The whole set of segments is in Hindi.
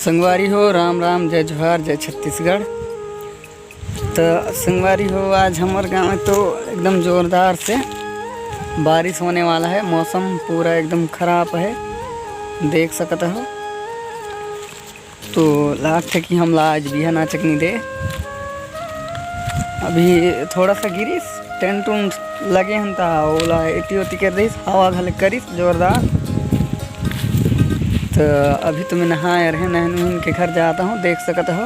संगवारी हो, राम राम, जय जोहार, जय छत्तीसगढ़। तो संगवारी हो, आज हमारे गांव में तो एकदम ज़ोरदार से बारिश होने वाला है। मौसम पूरा एकदम ख़राब है, देख सकते हो। तो लागत है कि हम आज बिहा नाचक नहीं दे। अभी थोड़ा सा गिरीस, टेंट उंट लगे हैं ता ओला एटी ओटी कर दीस, हवा घले करीस जोरदार। तो अभी तो मैं नहाए रहे, नहन के घर जाता हूँ, देख सकते हो।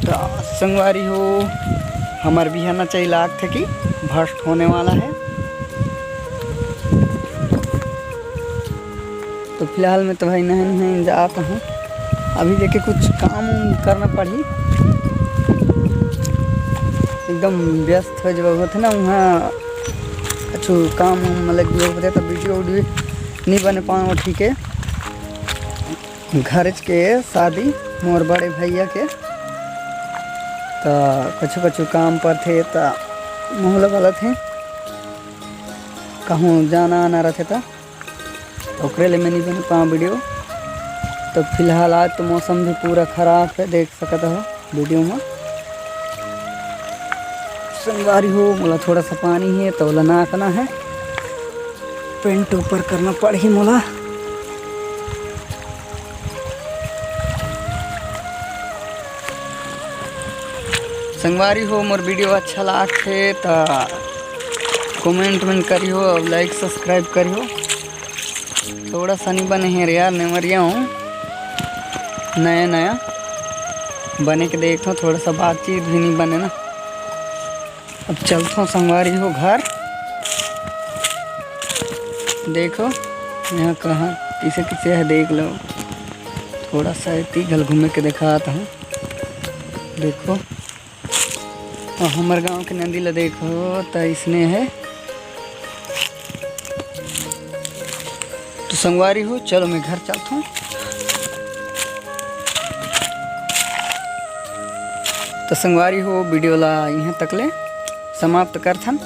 तो संगवारी हो, हमार बिहा नचाई लागत है कि भ्रष्ट होने वाला है। तो फिलहाल मैं तो भाई नहन जाता हूँ। अभी देखे कुछ काम करना पड़ी, एकदम व्यस्त हो जब होते ना वहाँ अच्छो काम मतलब होते तो वीडियो नहीं बने पाओ। ठीक है, घर के शादी मोर बड़े भैया के, तो कुछ काम पर थे तो मोहल्ला वाला थे, कहूँ जाना आना रहते था, ओकरे लिए मैं नहीं बने पाऊँ वीडियो। तो फिलहाल आज तो मौसम भी पूरा ख़राब है, देख सकते हो वीडियो में। संगवारी हो, मोला थोड़ा सा पानी है तो ओला नापना है, पेंट ऊपर करना पड़ी मोला। संगवारी हो, मोर वीडियो अच्छा लागथे तो कमेंट में करियो और लाइक सब्सक्राइब करियो। थोड़ा सा नहीं बने हैं यार, नेवरिया हूँ नया बने के देखो, थोड़ा सा बातचीत भी नहीं बने ना। अब चलता हूँ संगवारी हो घर, देखो यहाँ कहाँ किसे किसे है देख लो। थोड़ा सा घल घूमे के दिखाता हूँ, देखो। और हमारे गांव के नदी ला देखो तो इसने है। तो संगवारी हो, चलो मैं घर चलता हूँ। तो संगवारी हो, वीडियो ला यहाँ तक ले समाप्त करथन।